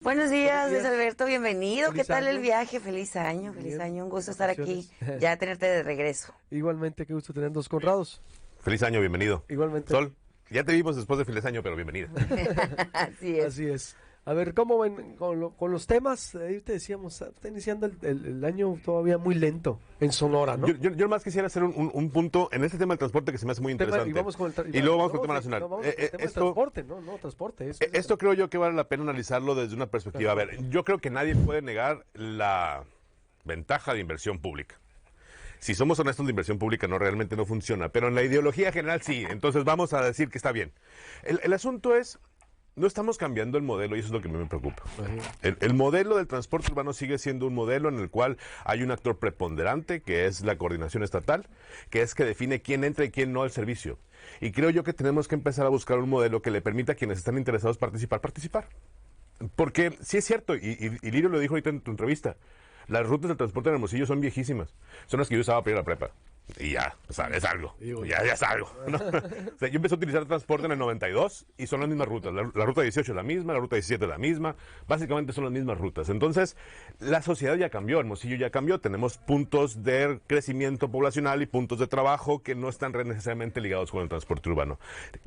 Buenos días, Luis Alberto, bienvenido. ¿Qué Feliz tal el año. viaje? Feliz año, un gusto estar aquí, ya tenerte de regreso. Igualmente, qué gusto tenernos, Conrados. Feliz año, bienvenido. Igualmente. Sol, ya te vimos después de feliz año, pero bienvenida. Así es. Así es. A ver, ¿cómo ven con los temas? Ahí te decíamos, está iniciando el año todavía muy lento en Sonora, ¿no? Yo más quisiera hacer un punto en este tema del transporte que se me hace muy interesante. Y vamos con y luego vamos con el tema nacional. No, vamos con el tema del transporte, no, transporte. Esto creo yo que vale la pena analizarlo desde una perspectiva. A ver, yo creo que nadie puede negar la ventaja de inversión pública. Si somos honestos, la inversión pública realmente no funciona, pero en la ideología general sí. Entonces vamos a decir que está bien. El asunto es, no estamos cambiando el modelo y eso es lo que a mí me preocupa. El modelo del transporte urbano sigue siendo un modelo en el cual hay un actor preponderante, que es la coordinación estatal, que es que define quién entra y quién no al servicio. Y creo yo que tenemos que empezar a buscar un modelo que le permita a quienes están interesados participar. Porque sí es cierto, y Lirio lo dijo ahorita en tu entrevista, las rutas del transporte en Hermosillo son viejísimas. Son las que yo usaba para ir a la prepa. Y ya, o sea, es algo. Ya es algo, ¿no? O sea, yo empecé a utilizar transporte en el 92 y son las mismas rutas. La ruta 18 es la misma, la ruta 17 es la misma. Básicamente son las mismas rutas. Entonces, la sociedad ya cambió, Hermosillo ya cambió. Tenemos puntos de crecimiento poblacional y puntos de trabajo que no están necesariamente ligados con el transporte urbano.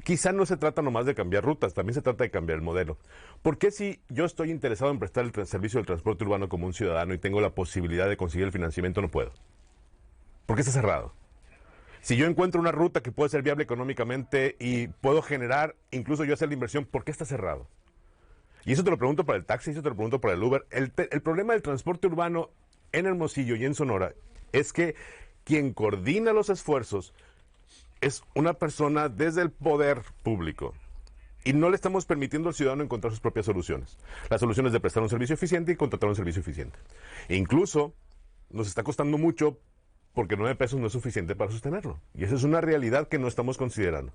Quizá no se trata nomás de cambiar rutas, también se trata de cambiar el modelo. ¿Por qué si yo estoy interesado en prestar el servicio del transporte urbano como un ciudadano y tengo la posibilidad de conseguir el financiamiento, no puedo? ¿Por qué está cerrado? Si yo encuentro una ruta que puede ser viable económicamente y puedo generar, incluso yo hacer la inversión, ¿por qué está cerrado? Y eso te lo pregunto para el taxi, eso te lo pregunto para el Uber. El problema del transporte urbano en Hermosillo y en Sonora es que quien coordina los esfuerzos es una persona desde el poder público. Y no le estamos permitiendo al ciudadano encontrar sus propias soluciones. La solución es de prestar un servicio eficiente y contratar un servicio eficiente. E incluso nos está costando mucho porque 9 pesos no es suficiente para sostenerlo. Y esa es una realidad que no estamos considerando.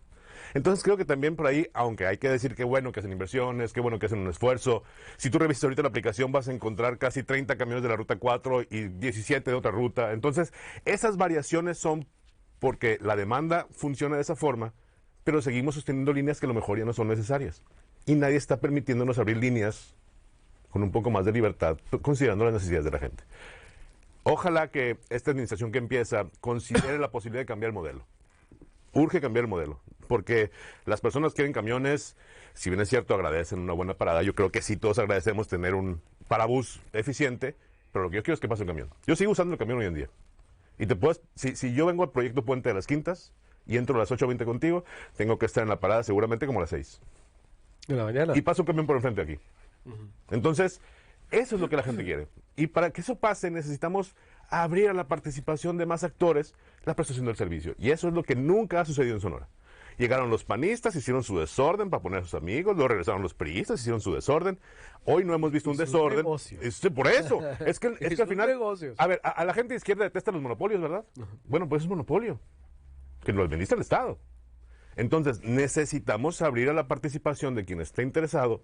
Entonces creo que también por ahí, aunque hay que decir que bueno que hacen inversiones, que bueno que hacen un esfuerzo, si tú revisas ahorita la aplicación vas a encontrar casi 30 camiones de la ruta 4 y 17 de otra ruta. Entonces, esas variaciones son porque la demanda funciona de esa forma, pero seguimos sosteniendo líneas que a lo mejor ya no son necesarias. Y nadie está permitiéndonos abrir líneas con un poco más de libertad, considerando las necesidades de la gente. Ojalá que esta administración que empieza considere la posibilidad de cambiar el modelo. Urge cambiar el modelo, porque las personas quieren camiones, si bien es cierto, agradecen una buena parada. Yo creo que sí, todos agradecemos tener un parabús eficiente, pero lo que yo quiero es que pase un camión. Yo sigo usando el camión hoy en día. Y si yo vengo al proyecto Puente de las Quintas y entro a las 8:20 contigo, tengo que estar en la parada seguramente como a las 6. De la mañana. Y pasa un camión por enfrente de aquí. Entonces, eso es lo que la gente quiere. Y para que eso pase necesitamos abrir a la participación de más actores la prestación del servicio. Y eso es lo que nunca ha sucedido en Sonora. Llegaron los panistas, hicieron su desorden para poner a sus amigos, luego regresaron los priistas, hicieron su desorden. Hoy no hemos visto un desorden. Por eso. Es que al final... negocios. A ver, a la gente de izquierda detesta los monopolios, ¿verdad? Bueno, pues es monopolio. Que lo administra el Estado. Entonces, necesitamos abrir a la participación de quien esté interesado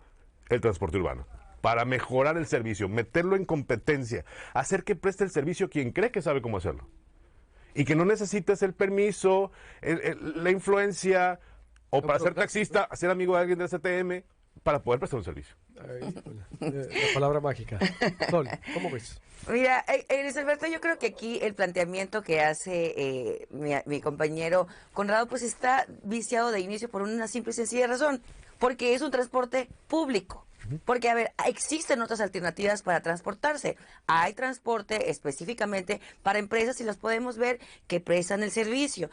el transporte urbano, para mejorar el servicio, meterlo en competencia, hacer que preste el servicio quien cree que sabe cómo hacerlo. Y que no necesites el permiso, la influencia, o para ser taxista, ser amigo de alguien del CTM, para poder prestar un servicio. La palabra mágica. Sol, ¿cómo ves? Mira, Luis Alberto, yo creo que aquí el planteamiento que hace mi compañero Conrado, pues está viciado de inicio por una simple y sencilla razón, porque es un transporte público. Porque, a ver, existen otras alternativas para transportarse. Hay transporte específicamente para empresas y las podemos ver que prestan el servicio.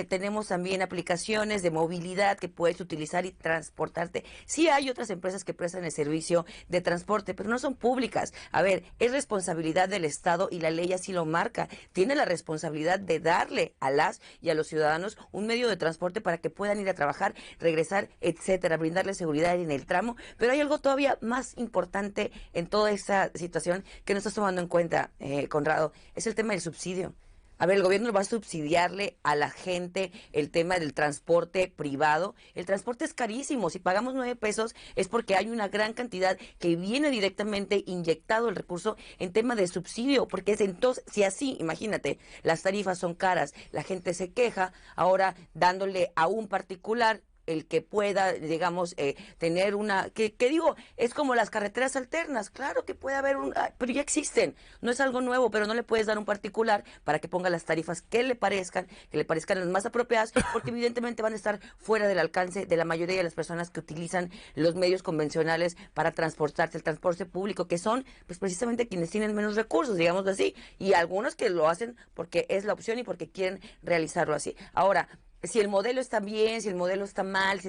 Tenemos también aplicaciones de movilidad que puedes utilizar y transportarte. Sí hay otras empresas que prestan el servicio de transporte, pero no son públicas. A ver, es responsabilidad del Estado y la ley así lo marca. Tiene la responsabilidad de darle a las y a los ciudadanos un medio de transporte para que puedan ir a trabajar, regresar, etcétera, brindarle seguridad en el tramo. Pero hay algo todavía más importante en toda esta situación que no estás tomando en cuenta, Conrado, es el tema del subsidio. A ver, el gobierno va a subsidiarle a la gente el tema del transporte privado. El transporte es carísimo. Si pagamos 9 pesos es porque hay una gran cantidad que viene directamente inyectado el recurso en tema de subsidio. Porque es entonces, si así, imagínate, las tarifas son caras, la gente se queja, ahora dándole a un particular el que pueda, digamos, tener que digo, es como las carreteras alternas, claro que puede haber pero ya existen, no es algo nuevo, pero no le puedes dar un particular para que ponga las tarifas que le parezcan las más apropiadas, porque evidentemente van a estar fuera del alcance de la mayoría de las personas que utilizan los medios convencionales para transportarse, el transporte público, que son pues precisamente quienes tienen menos recursos, digamos así, y algunos que lo hacen porque es la opción y porque quieren realizarlo así. Ahora, si el modelo está bien, si el modelo está mal,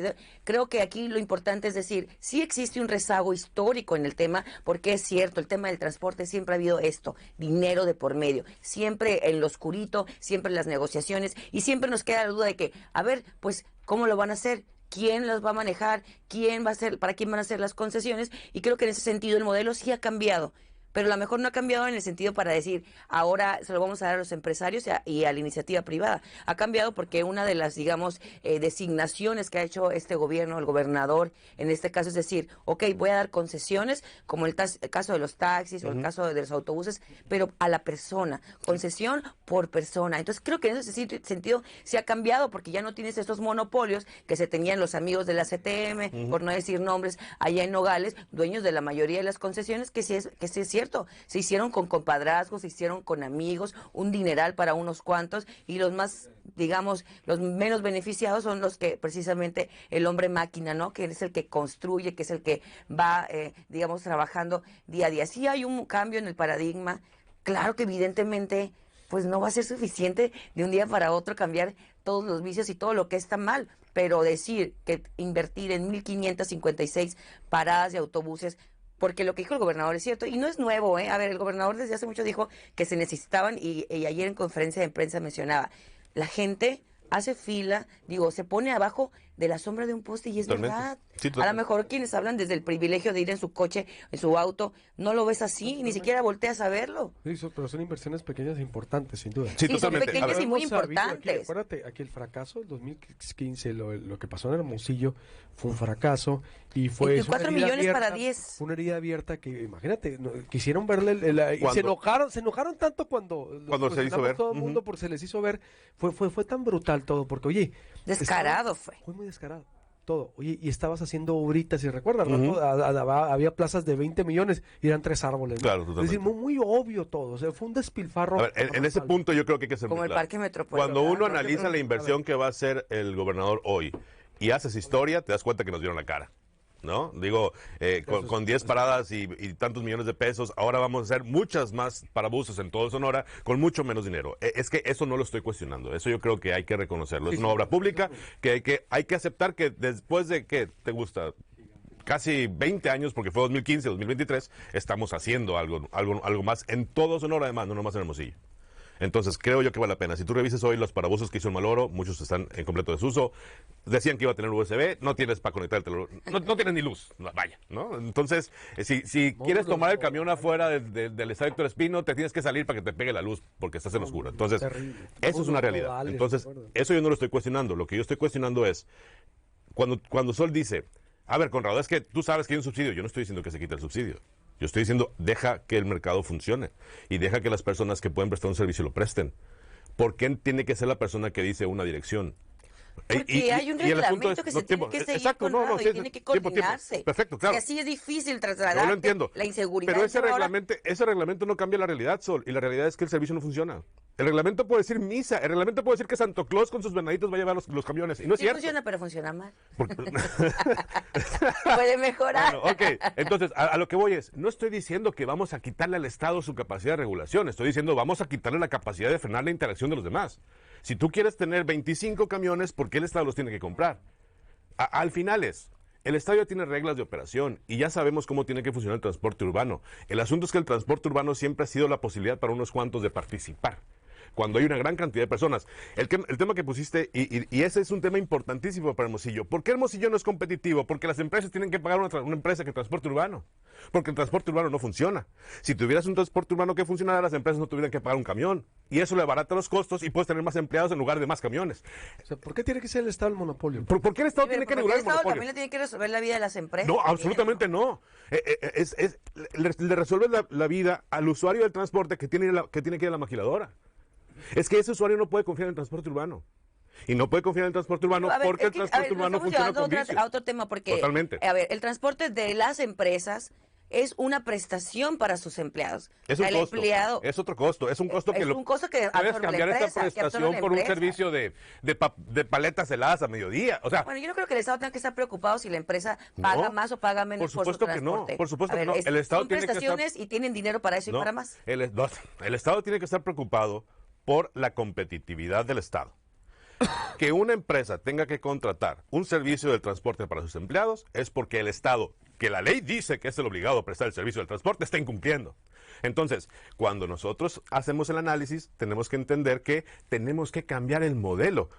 creo que aquí lo importante es decir, sí existe un rezago histórico en el tema, porque es cierto, el tema del transporte siempre ha habido esto, dinero de por medio, siempre en lo oscurito, siempre en las negociaciones, y siempre nos queda la duda de que, a ver, pues, ¿cómo lo van a hacer? ¿Quién las va a manejar? ¿Quién va a ser, para quién van a ser las concesiones? Y creo que en ese sentido el modelo sí ha cambiado. Pero a lo mejor no ha cambiado en el sentido para decir, ahora se lo vamos a dar a los empresarios y a la iniciativa privada. Ha cambiado porque una de las, digamos, designaciones que ha hecho este gobierno, el gobernador, en este caso es decir, ok, voy a dar concesiones, como el caso de los taxis o el caso de los autobuses, pero a la persona, concesión por persona. Entonces creo que en ese sentido se ha cambiado porque ya no tienes estos monopolios que se tenían los amigos de la CTM, por no decir nombres, allá en Nogales, dueños de la mayoría de las concesiones, que sí es cierto. Se hicieron con compadrazgos, se hicieron con amigos, un dineral para unos cuantos, y los más, digamos, los menos beneficiados son los que precisamente el hombre máquina, ¿no? Que es el que construye, que es el que va, digamos, trabajando día a día. Sí hay un cambio en el paradigma, claro que evidentemente pues no va a ser suficiente de un día para otro cambiar todos los vicios y todo lo que está mal, pero decir que invertir en 1,556 paradas de autobuses, porque lo que dijo el gobernador es cierto, y no es nuevo, ¿eh? A ver, el gobernador desde hace mucho dijo que se necesitaban, y ayer en conferencia de prensa mencionaba, la gente hace fila, se pone abajo de la sombra de un poste, y es Totalmente. verdad. Sí, A lo mejor quienes hablan desde el privilegio de ir en su coche, en su auto, no lo ves así, ni siquiera volteas a verlo. Sí, pero son inversiones pequeñas e importantes, sin duda. Sí, Sí, son totalmente. pequeñas y muy importantes. Acuérdate, aquí el fracaso del 2015, lo que pasó en Hermosillo, fue un fracaso y fue 24 millones para 10. Fue una herida abierta que, imagínate, quisieron verle, y se enojaron tanto cuando se hizo ver. Todo el mundo porque se les hizo ver, fue tan brutal todo, porque oye, Descarado fue. Fue muy descarado. Todo. Oye, y estabas haciendo obritas, y recuerdas, ¿no? Había plazas de 20 millones y eran 3 árboles, ¿no? Claro, Es totalmente. decir, muy obvio todo. O sea, fue un despilfarro. A ver, en ese punto yo creo que hay que ser Como muy el claro. Parque Metropolitano. Cuando uno analiza la inversión que va a hacer el gobernador hoy y haces historia, te das cuenta que nos dieron la cara, ¿no? Digo, con 10 paradas y tantos millones de pesos, ahora vamos a hacer muchas más parabuses en todo Sonora con mucho menos dinero. Es que eso no lo estoy cuestionando, eso yo creo que hay que reconocerlo. Es una obra pública que hay que aceptar que después de que te gusta casi 20 años, porque fue 2015, 2023, estamos haciendo algo más en todo Sonora, además, no nomás en Hermosillo. Entonces, creo yo que vale la pena. Si tú revises hoy los parabuses que hizo el Maloro, muchos están en completo desuso. Decían que iba a tener USB, no tienes para conectar el teléfono, no tienes ni luz, vaya, ¿no? Entonces, si quieres tomar el camión afuera del estadio Héctor Espino, te tienes que salir para que te pegue la luz, porque estás en oscuro. Entonces, eso es una realidad. Entonces, eso yo no lo estoy cuestionando. Lo que yo estoy cuestionando es, cuando Sol dice, a ver, Conrado, es que tú sabes que hay un subsidio. Yo no estoy diciendo que se quite el subsidio. Yo estoy diciendo, deja que el mercado funcione y deja que las personas que pueden prestar un servicio lo presten. ¿Por qué tiene que ser la persona que dice una dirección? Porque hay un reglamento que se tiene que seguir, Conrado, y tiene que coordinarse. Perfecto, claro. Que así es difícil trasladar Yo lo entiendo. la inseguridad. Pero ese reglamento no cambia la realidad, Sol, y la realidad es que el servicio no funciona. El reglamento puede decir misa, el reglamento puede decir que Santo Claus con sus venaditos va a llevar los camiones, y no es Sí cierto. funciona, pero funciona mal. Puede mejorar. Bueno, ok, entonces, a lo que voy es, no estoy diciendo que vamos a quitarle al Estado su capacidad de regulación, estoy diciendo vamos a quitarle la capacidad de frenar la interacción de los demás. Si tú quieres tener 25 camiones, ¿por qué el Estado los tiene que comprar? Al final el Estado ya tiene reglas de operación y ya sabemos cómo tiene que funcionar el transporte urbano. El asunto es que el transporte urbano siempre ha sido la posibilidad para unos cuantos de participar. Cuando hay una gran cantidad de personas. El tema que pusiste, y ese es un tema importantísimo para Hermosillo. ¿Por qué Hermosillo no es competitivo? Porque las empresas tienen que pagar una empresa que transporte urbano. Porque el transporte urbano no funciona. Si tuvieras un transporte urbano que funcionara, las empresas no tuvieran que pagar un camión. Y eso le abarata los costos y puedes tener más empleados en lugar de más camiones. O sea, ¿por qué tiene que ser el Estado el monopolio? ¿Por qué el Estado tiene que regular el Estado monopolio? también le tiene que resolver la vida de las empresas. No, absolutamente no. Le resuelve la vida al usuario del transporte que tiene que ir a la maquiladora. Es que ese usuario no puede confiar en el transporte urbano. Y no puede confiar en el transporte urbano A ver, porque el transporte urbano funciona con vicios. a otro tema, porque, Totalmente. a ver, el transporte de las empresas es una prestación para sus empleados. Es un El costo, empleado es otro costo, es un costo que es un costo que puedes absorbe la cambiar empresa, esta que absorbe prestación la por un empresa. servicio de paletas heladas a mediodía. O sea, Bueno, yo no creo que el Estado tenga que estar preocupado si la empresa paga No, más o paga menos por por su supuesto que no, transporte. por supuesto A ver, que no. El Estado son tiene que estar- prestaciones y tienen dinero para eso y no, para más. el Estado tiene que estar preocupado por la competitividad del Estado. Que una empresa tenga que contratar un servicio de transporte para sus empleados es porque el Estado, que la ley dice que es el obligado a prestar el servicio del transporte, está incumpliendo. Entonces, cuando nosotros hacemos el análisis, tenemos que entender que tenemos que cambiar el modelo.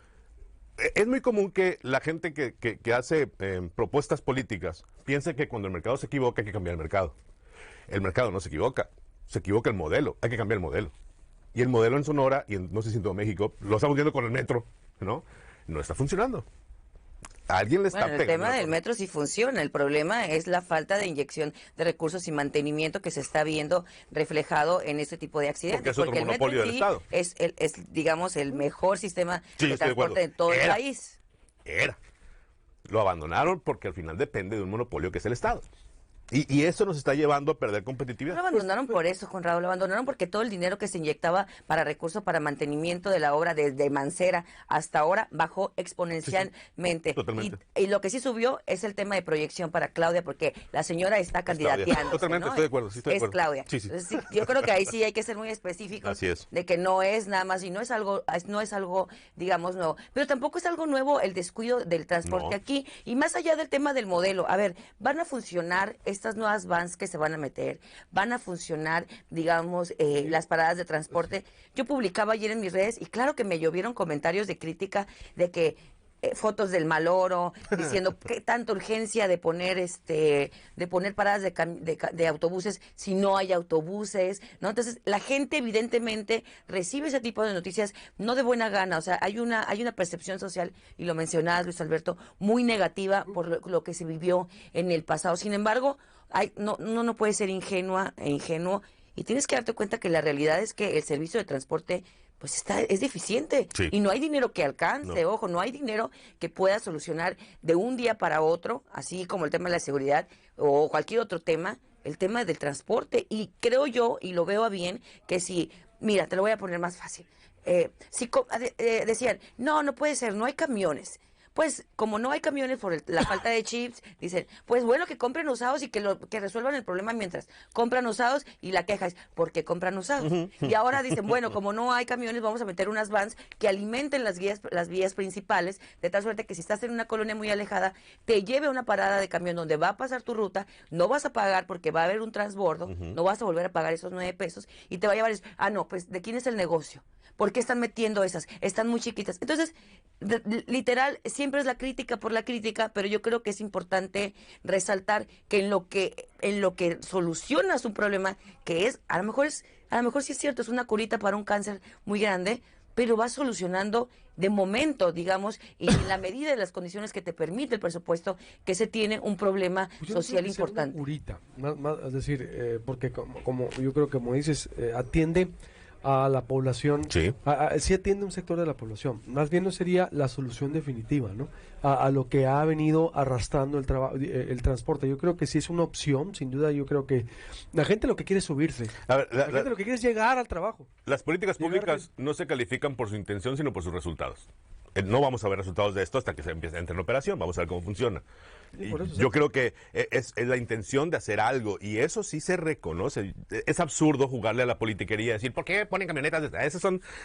Es muy común que la gente que hace propuestas políticas piense que cuando el mercado se equivoca hay que cambiar el mercado. El mercado no se equivoca el modelo, hay que cambiar el modelo. Y el modelo en Sonora, y no sé si en todo México, lo estamos viendo con el metro, ¿no? No está funcionando. Alguien le está Bueno, el pegando. tema la del torre. metro sí funciona. El problema es la falta de inyección de recursos y mantenimiento que se está viendo reflejado en este tipo de accidentes. Porque es otro el metro monopolio en del sí Estado. es, digamos, el mejor sistema Sí, de estoy de acuerdo. transporte de todo el Era. país. Era. Lo abandonaron porque al final depende de un monopolio que es el Estado. Y eso nos está llevando a perder No competitividad. lo abandonaron por eso, Conrado, lo abandonaron porque todo el dinero que se inyectaba para recursos para mantenimiento de la obra desde Mancera hasta ahora bajó exponencialmente. totalmente. Y lo que sí subió es el tema de proyección para Claudia, porque la señora está Claudia. candidateando. Totalmente, estoy de acuerdo, sí estoy de Es acuerdo. Claudia. Sí, sí. Entonces, sí, yo creo que ahí sí hay que ser muy específicos Así es. de que no es nada más y no es algo, digamos, nuevo. Pero tampoco es algo nuevo el descuido del transporte No. aquí. Y más allá del tema del modelo, a ver, van a funcionar estas nuevas vans que se van a meter, van a funcionar, digamos, las paradas de transporte. Yo publicaba ayer en mis redes y claro que me llovieron comentarios de crítica de que fotos del Maloro diciendo qué tanta urgencia de poner paradas de autobuses si no hay autobuses, ¿no? Entonces la gente evidentemente recibe ese tipo de noticias no de buena gana, o sea, hay una percepción social, y lo mencionabas, Luis Alberto, muy negativa por lo que se vivió en el pasado. Sin embargo, no puede ser ingenuo, y tienes que darte cuenta que la realidad es que el servicio de transporte pues es deficiente, Sí. y no hay dinero que alcance, No. ojo, no hay dinero que pueda solucionar de un día para otro, así como el tema de la seguridad o cualquier otro tema, el tema del transporte. Y creo yo, y lo veo a bien, que si, mira, te lo voy a poner más fácil, decían, no puede ser, no hay camiones. Pues como no hay camiones por la falta de chips, dicen, pues bueno, que compren usados y que resuelvan el problema mientras compran usados, y la queja es, ¿por qué compran usados? Y ahora dicen, bueno, como no hay camiones, vamos a meter unas vans que alimenten las vías principales, de tal suerte que si estás en una colonia muy alejada, te lleve a una parada de camión donde va a pasar tu ruta, no vas a pagar porque va a haber un transbordo, no vas a volver a pagar esos 9 pesos, y te va a llevar, no, pues, ¿de quién es el negocio? ¿Por qué están metiendo esas? Están muy chiquitas. Entonces, literal, siempre es la crítica por la crítica, pero yo creo que es importante resaltar que en lo que solucionas un problema, que es, a lo mejor sí es cierto, es una curita para un cáncer muy grande, pero vas solucionando de momento, digamos, y en la medida de las condiciones que te permite el presupuesto, que se tiene un problema Pues yo no social creo que sea una importante. curita, es decir, porque como yo creo que como dices, atiende a la población, Sí. sí atiende un sector de la población, más bien no sería la solución definitiva, ¿no? A lo que ha venido arrastrando el transporte. Yo creo que sí es una opción, sin duda. Yo creo que la gente lo que quiere es subirse, A ver, la gente lo que quiere es llegar al trabajo. las políticas Llegar públicas no se califican por su intención, sino por sus resultados. No vamos a ver resultados de esto hasta que se empiece a entrar en operación. Vamos a ver cómo funciona. Sí, por eso, Yo sí. creo que es la intención de hacer algo, y eso sí se reconoce. Es absurdo jugarle a la politiquería y decir, ¿por qué ponen camionetas?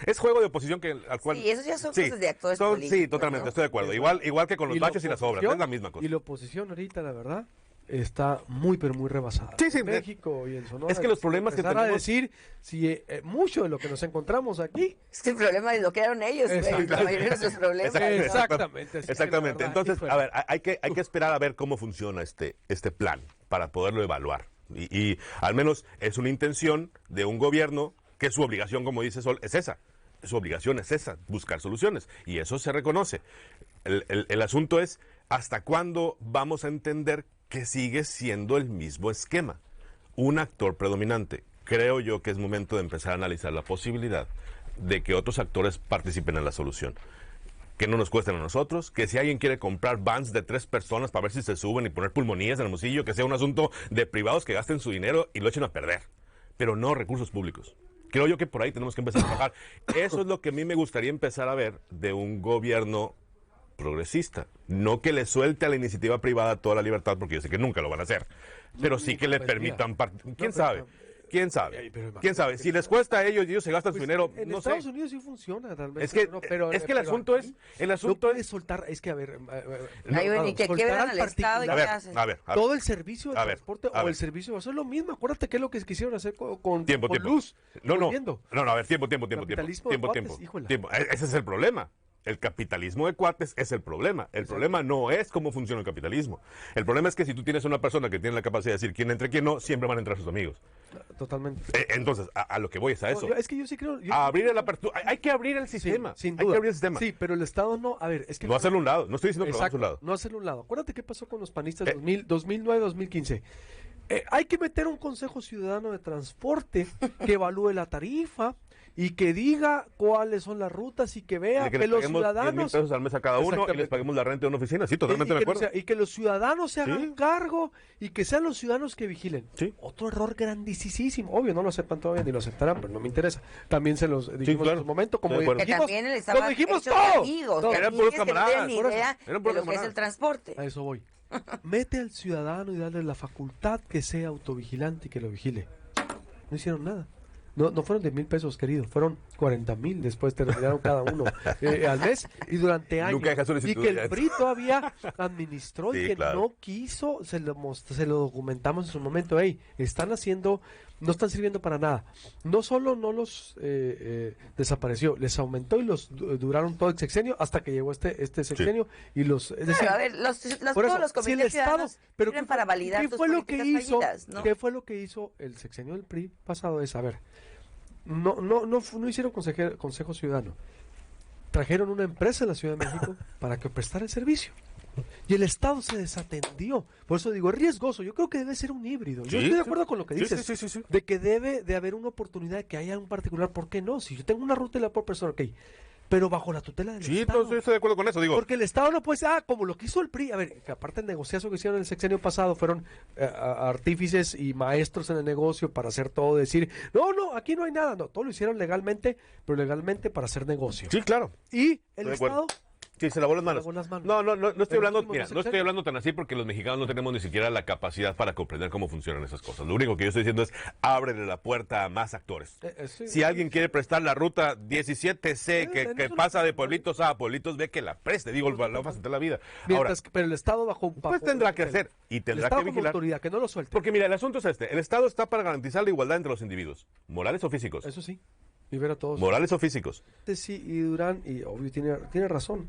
Es juego de oposición al cual... Sí, eso ya son cosas de actores Sí, políticos, totalmente, ¿no? estoy de acuerdo. Igual que con los la baches y las obras, oposición- es la misma cosa. Y la oposición ahorita, la verdad, está muy, pero muy rebasada. Sí, sí, En México y en Sonora. es que los problemas que empezar a tenemos- decir si mucho de lo que nos encontramos aquí. Es que el problema es lo que eran ellos, güey, Exacto. la mayoría de sus problemas. Exactamente. así que la Exactamente. verdad, Entonces, híjole. a ver, hay que esperar a ver cómo funciona este plan para poderlo evaluar. Y al menos es una intención de un gobierno que su obligación, como dice Sol, es esa. Su obligación es esa, buscar soluciones. Y eso se reconoce. El asunto es, ¿hasta cuándo vamos a entender que sigue siendo el mismo esquema? Un actor predominante. Creo yo que es momento de empezar a analizar la posibilidad de que otros actores participen en la solución. que no nos cuesten a nosotros, que si alguien quiere comprar vans de 3 personas para ver si se suben y poner pulmonías en Hermosillo, que sea un asunto de privados que gasten su dinero y lo echen a perder, pero no recursos públicos. Creo yo que por ahí tenemos que empezar a trabajar. Eso es lo que a mí me gustaría empezar a ver de un gobierno progresista. No que le suelte a la iniciativa privada toda la libertad, porque yo sé que nunca lo van a hacer, pero sí que le permitan... ¿Quién sabe? ¿Quién sabe? ¿Quién sabe? Si les cuesta a ellos y ellos se gastan su dinero, en no Estados sé. Unidos sí funciona realmente. Es que, es que el asunto aquí no puedes soltar, es que a ver, y que soltar quiebran al al Estado y A qué ver, hacen. a ver. todo el servicio de A ver, transporte a o ver. el servicio, eso es lo mismo. Acuérdate que es lo que quisieron hacer con Tiempo. luz. No, volviendo. a ver, tiempo. Capitalismo de cuates, híjola. Ese es el problema. El capitalismo de cuates es el problema. El problema no es cómo funciona el capitalismo. El problema es que si tú tienes una persona que tiene la capacidad de decir quién entra y quién no, siempre van a entrar sus amigos. Totalmente. Entonces, a lo que voy es a eso. Es que yo sí creo... A abrir la apertura. Hay que abrir el sistema. Sin Hay duda. que abrir el sistema. Sí, pero el Estado no... A ver, es que... No hacerlo a un lado. No estoy diciendo que lo Exacto, hagamos a un lado. no hacerlo a un lado. Acuérdate qué pasó con los panistas 2009-2015. Hay que meter un Consejo Ciudadano de Transporte que evalúe la tarifa y que diga cuáles son las rutas y que vea Que que los paguemos 10,000 ciudadanos... pesos al mes a cada uno y Exactamente. les paguemos la renta de una oficina. Sí, totalmente de acuerdo. Y que los ciudadanos se hagan Sí. cargo y que sean los ciudadanos que vigilen. Sí. Otro error grandísimo. Obvio, no lo aceptan todavía ni lo aceptarán, pero no me interesa. También se los dijimos claro. en su momento, como Estoy de acuerdo. Que dijimos, también él como estaba dijimos hecho de todo. amigos, No, de eran amigues puros que no camaradas, tienen ni idea eran de puros lo que es camaradas. el transporte. A eso voy. Mete al ciudadano y dale la facultad que sea autovigilante y que lo vigile. No hicieron nada. No fueron 10,000 pesos, querido, fueron 40,000, después terminaron cada uno al mes y durante años. Nunca deja Y solicitud que el de- PRI todavía administró y Sí, que claro. no quiso, se lo documentamos en su momento. No están sirviendo para nada. No solo no los desapareció, les aumentó y los duraron todo el sexenio hasta que llegó este sexenio y los... Es decir, Claro, a ver, por todos eso, los si el comités Estado, ciudadanos pero sirven ¿qué para fue- validar qué tus fue lo que políticas hizo? fallidas, ¿no? ¿Qué fue lo que hizo el sexenio del PRI pasado? Es, a ver, no hicieron consejo ciudadano. Trajeron una empresa en la Ciudad de México para que prestara el servicio. Y el Estado se desatendió. Por eso digo, es riesgoso. Yo creo que debe ser un híbrido. Yo Sí, estoy de sí. acuerdo con lo que Sí, dices. sí. De que debe de haber una oportunidad de que haya un particular. ¿Por qué no? Si yo tengo una ruta y la puedo prestar, ok. Pero bajo la tutela del Sí, Estado. no, estoy de acuerdo con eso. Digo, Porque el Estado no puede ser, como lo que hizo el PRI. A ver, que aparte del negociazo que hicieron en el sexenio pasado, fueron artífices y maestros en el negocio para hacer todo, decir, no, aquí no hay nada. No, todo lo hicieron legalmente, pero legalmente para hacer negocio. sí, claro. Y el Estoy de acuerdo. Estado... Sí, se lavó las manos. Se lavó las manos. No estoy Pero hablando, últimos mira, dos no estoy sexenios. hablando tan así porque los mexicanos no tenemos ni siquiera la capacidad para comprender cómo funcionan esas cosas. Lo único que yo estoy diciendo es ábrele la puerta a más actores. Sí. Si alguien quiere prestar la ruta 17C que eso pasa de pueblitos a pueblitos, ve que la preste. Digo, la va a facilitar la vida. Ahora, Pero el Estado bajo pues tendrá que hacer y el tendrá Estado que como vigilar. autoridad, que no lo suelte. Porque mira, el asunto es este. El Estado está para garantizar la igualdad entre los individuos, morales o físicos. Eso sí, libera a todos. Morales o físicos. Sí, y Durán, y obvio tiene razón.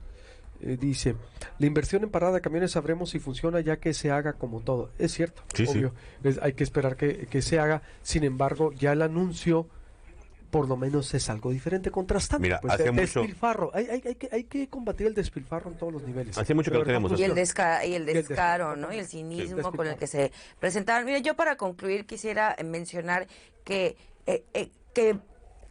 Dice, la inversión en parada de camiones sabremos si funciona ya que se haga como todo. Es cierto, Sí, sí. obvio. Hay que esperar que se haga. Sin embargo, ya el anuncio por lo menos es algo diferente, contrastante. Mira, Pues, hace mucho- despilfarro. Hay que combatir el despilfarro en todos los niveles. Hace mucho que no De verdad, teníamos Y eso. el descaro, ¿no? Y el cinismo con el que se presentaron. Mira, yo para concluir quisiera mencionar que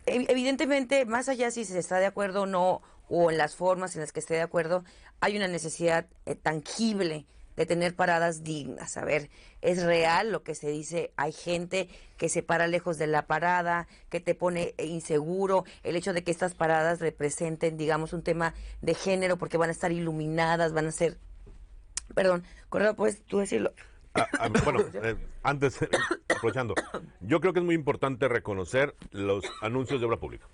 evidentemente, más allá si se está de acuerdo o no, o en las formas en las que esté de acuerdo, hay una necesidad tangible de tener paradas dignas. A ver, es real lo que se dice, hay gente que se para lejos de la parada, que te pone inseguro, el hecho de que estas paradas representen, digamos, un tema de género, porque van a estar iluminadas, van a ser... Perdón, Corrado, ¿puedes tú decirlo? Bueno, antes, aprovechando, yo creo que es muy importante reconocer los anuncios de obra pública.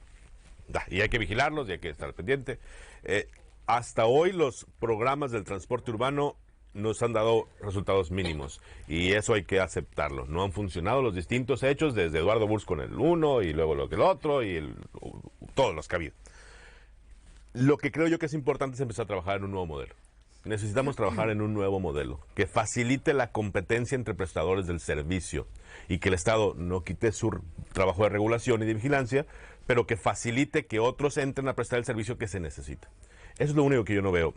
Y hay que vigilarlos y hay que estar pendiente. Hasta hoy los programas del transporte urbano nos han dado resultados mínimos y eso hay que aceptarlo. No han funcionado los distintos hechos desde Eduardo Burs con el uno y luego lo que el otro y todos los que ha habido. Lo que creo yo que es importante es empezar a trabajar en un nuevo modelo. Necesitamos trabajar en un nuevo modelo que facilite la competencia entre prestadores del servicio y que el Estado no quite su trabajo de regulación y de vigilancia, pero que facilite que otros entren a prestar el servicio que se necesita. Eso es lo único que yo no veo.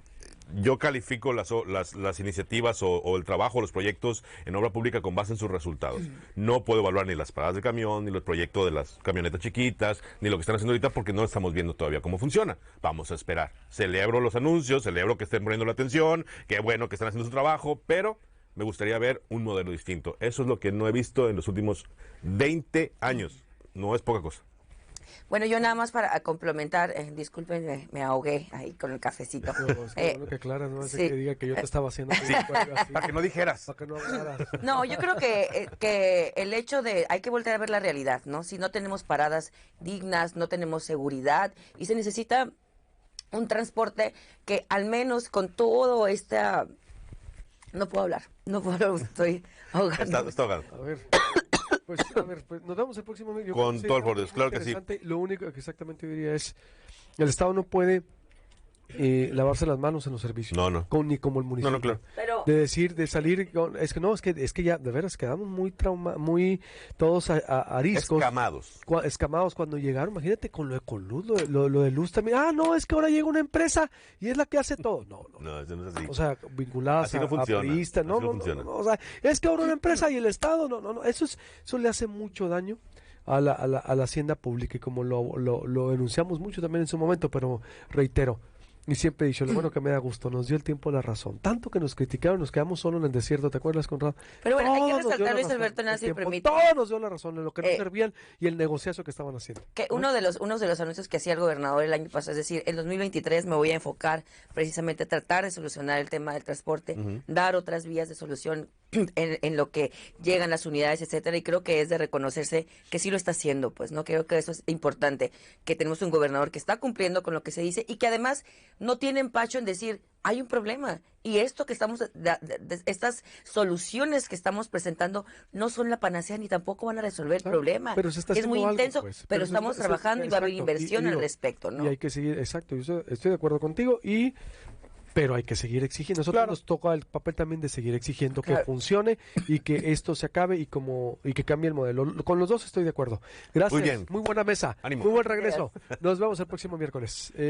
Yo califico las iniciativas o el trabajo, los proyectos en obra pública con base en sus resultados. No puedo evaluar ni las paradas de camión, ni los proyectos de las camionetas chiquitas, ni lo que están haciendo ahorita porque no estamos viendo todavía cómo funciona. Vamos a esperar. Celebro los anuncios, celebro que estén poniendo la atención, qué bueno que están haciendo su trabajo, pero me gustaría ver un modelo distinto. Eso es lo que no he visto en los últimos 20 años. No es poca cosa. Bueno, yo nada más para complementar, disculpen, me ahogué ahí con el cafecito. Pero es que bueno que Clara no hace sí. que diga que yo te estaba haciendo así, Para que no dijeras. para que no hablaras. No, yo creo que el hecho de hay que volver a ver la realidad, ¿no? Si no tenemos paradas dignas, no tenemos seguridad y se necesita un transporte que al menos con todo esta... No puedo hablar, estoy ahogando. Está ahogado. A ver, pues nos vemos el próximo video. Con todo el favor de Dios, claro que sí. Lo único que exactamente yo diría es, el Estado no puede lavarse las manos en los servicios. No. Ni como el municipio. No, claro. Pero De salir, es que ya, de veras, quedamos muy todos ariscos. Escamados cuando llegaron. Imagínate con lo de Conluz, lo de Luz también. No, es que ahora llega una empresa y es la que hace todo. No. No, eso no es así. O sea, vinculadas Así no funciona. priistas. No, o sea, es que ahora una empresa y el Estado, no. Eso le hace mucho daño a la hacienda pública, y como lo denunciamos mucho también en su momento, pero reitero, y siempre he dicho, lo bueno que me da gusto, nos dio el tiempo la razón. Tanto que nos criticaron, nos quedamos solo en el desierto, ¿te acuerdas, Conrado? Pero bueno, hay que Todos nos dio resaltar, la Luis razón, Alberto, nada el si tiempo, permite. Todos nos dio la razón en lo que no servían y el negociazo que estaban haciendo. Que uno de los anuncios que hacía el gobernador el año pasado, es decir, en 2023 me voy a enfocar precisamente a tratar de solucionar el tema del transporte, dar otras vías de solución en lo que llegan las unidades, etcétera, y creo que es de reconocerse que sí lo está haciendo, pues, ¿no? Creo que eso es importante, que tenemos un gobernador que está cumpliendo con lo que se dice y que además no tiene empacho en decir, hay un problema y esto que estamos, estas soluciones que estamos presentando no son la panacea ni tampoco van a resolver el problema. Pero se está es muy haciendo algo, intenso, pues. pero estamos trabajando y va a haber inversión al respecto, ¿no? Y hay que seguir, exacto, yo estoy de acuerdo contigo, pero hay que seguir exigiendo. Nosotros nos toca el papel también de seguir exigiendo que funcione y que esto se acabe y que cambie el modelo. Con los dos estoy de acuerdo. Gracias. Muy bien. Muy buena mesa. Ánimo. Muy buen regreso. Nos vemos el próximo miércoles.